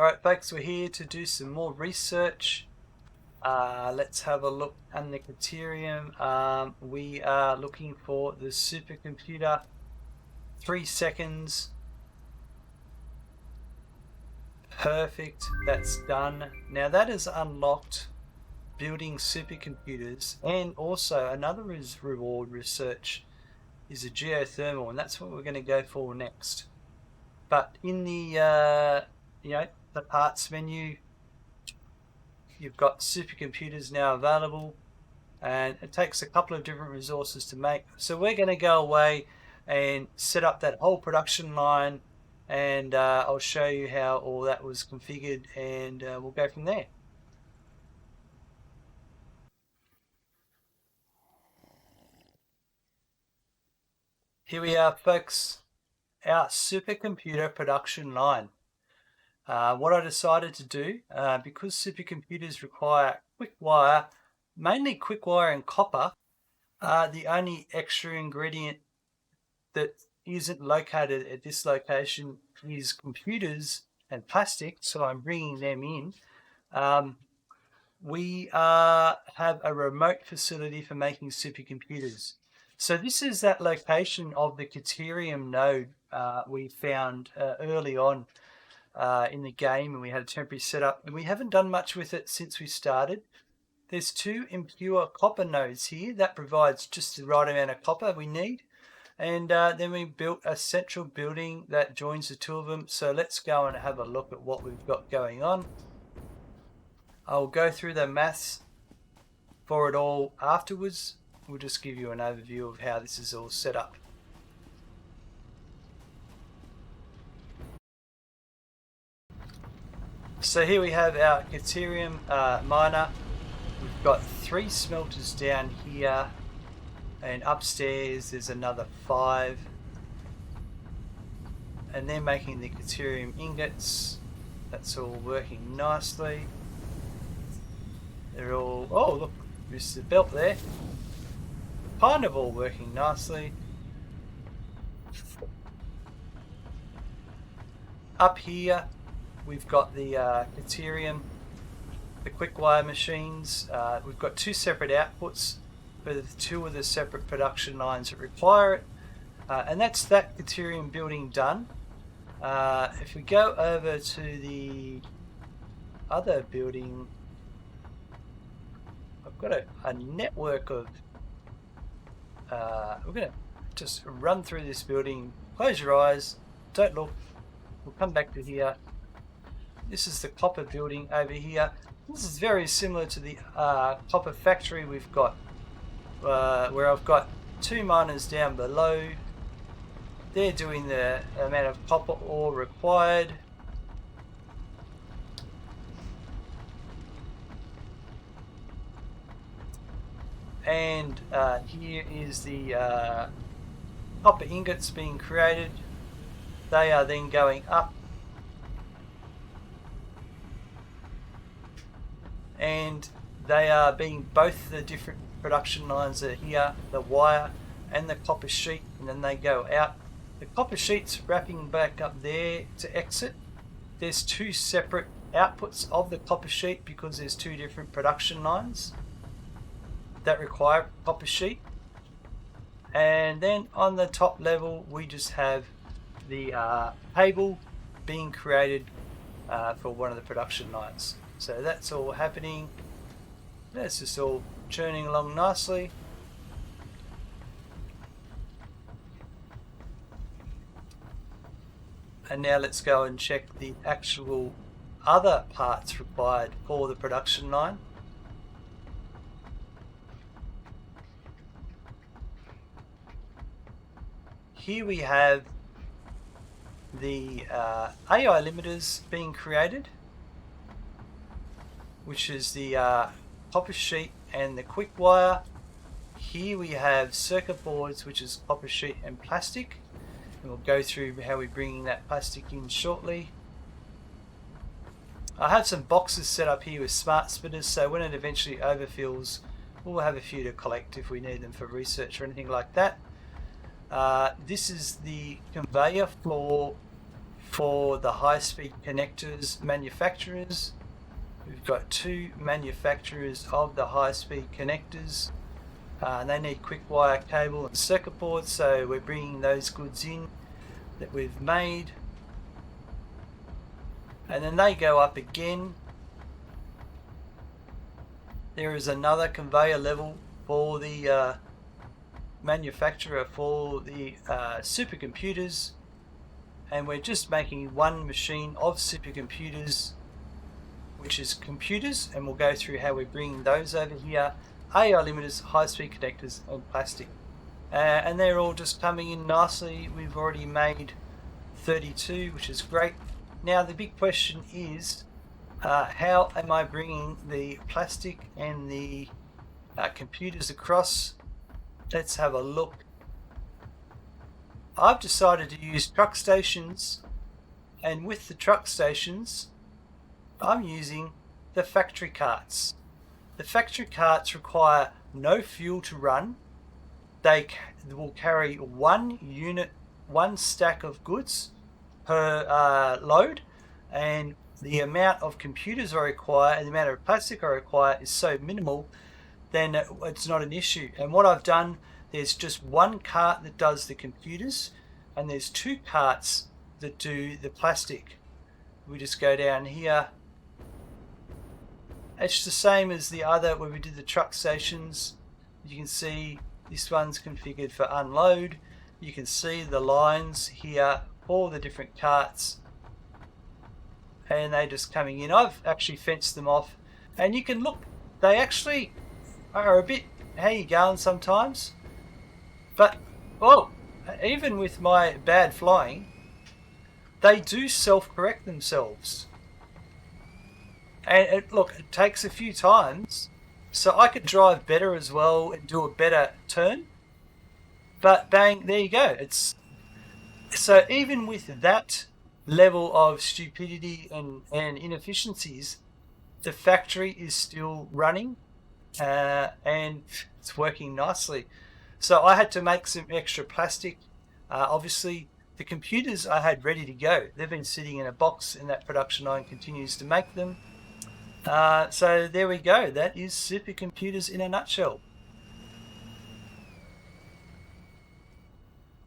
Alright folks, we're here to do some more research. Let's have a look on the Caterium. We are looking for the supercomputer. 3 seconds. Perfect, that's done. Now that has unlocked building supercomputers, and also another reward research is a geothermal, and that's what we're going to go for next. But in the the parts menu, you've got supercomputers now available, and it takes a couple of different resources to make. So we're going to go away and set up that whole production line, and I'll show you how all that was configured, and we'll go from there. Here we are folks, our supercomputer production line. What I decided to do, because supercomputers require quick wire, mainly quick wire and copper, the only extra ingredient that isn't located at this location is computers and plastic, so I'm bringing them in. We have a remote facility for making supercomputers. So this is that location of the Caterium node we found early on in the game, and we had a temporary setup, and we haven't done much with it since we started. There's 2 impure copper nodes here that provides just the right amount of copper we need, and then we built a central building that joins the 2 of them. So let's go and have a look at what we've got going on. I'll go through the maths for it all afterwards. We'll just give you an overview of how this is all set up. So here we have our Caterium miner. We've got 3 smelters down here, and upstairs there's another 5, and they're making the Caterium ingots. That's all working nicely. They're all, oh look, there's the belt there, kind of all working nicely. Up here we've got the Caterium, the quick wire machines. We've got 2 separate outputs for the 2 of the separate production lines that require it, and that's that Caterium building done. If we go over to the other building, I've got a network of we're going to just run through this building. Close your eyes, don't look, we'll come back to here. This is the copper building over here. This is very similar to the copper factory we've got, where I've got 2 miners down below. They're doing the amount of copper ore required. And here is the copper ingots being created. They are then going up, and they are being, both the different production lines are here, the wire and the copper sheet, and then they go out. The copper sheet's wrapping back up there to exit. There's 2 separate outputs of the copper sheet because there's 2 different production lines that require copper sheet. And then on the top level we just have the table being created for one of the production lines. So that's all happening. That's just all churning along nicely. And now let's go and check the actual other parts required for the production line. Here we have the AI limiters being created, which is the copper sheet and the quick wire. Here we have circuit boards, which is copper sheet and plastic, and we'll go through how we're bringing that plastic in shortly. I have some boxes set up here with smart spinners, so when it eventually overfills, we'll have a few to collect if we need them for research or anything like that. This is the conveyor floor for the high-speed connectors manufacturers. We've got 2 manufacturers of the high-speed connectors. They need quick wire cable and circuit boards, so we're bringing those goods in that we've made. And then they go up again. There is another conveyor level for the manufacturer for the supercomputers, and we're just making one machine of supercomputers, which is computers, and we'll go through how we're bringing those over here. AI limiters, high-speed connectors, and plastic. And they're all just coming in nicely. We've already made 32, which is great. Now the big question is, how am I bringing the plastic and the computers across? Let's have a look. I've decided to use truck stations, and with the truck stations I'm using the factory carts. The factory carts require no fuel to run. They will carry one unit, one stack of goods per load, and the amount of computers I require and the amount of plastic I require is so minimal, then it's not an issue. And what I've done, there's just one cart that does the computers, and there's 2 carts that do the plastic. We just go down here. It's the same as the other where we did the truck stations. You can see this one's configured for unload. You can see the lines here, all the different carts, and they're just coming in. I've actually fenced them off, and you can look, they actually are a bit, how you going sometimes, but even with my bad flying, they do self-correct themselves. And it takes a few times, so I could drive better as well and do a better turn. But bang, there you go. So even with that level of stupidity and inefficiencies, the factory is still running, and it's working nicely. So I had to make some extra plastic. Obviously, the computers I had ready to go. They've been sitting in a box, and that production line continues to make them. So there we go. That is supercomputers in a nutshell.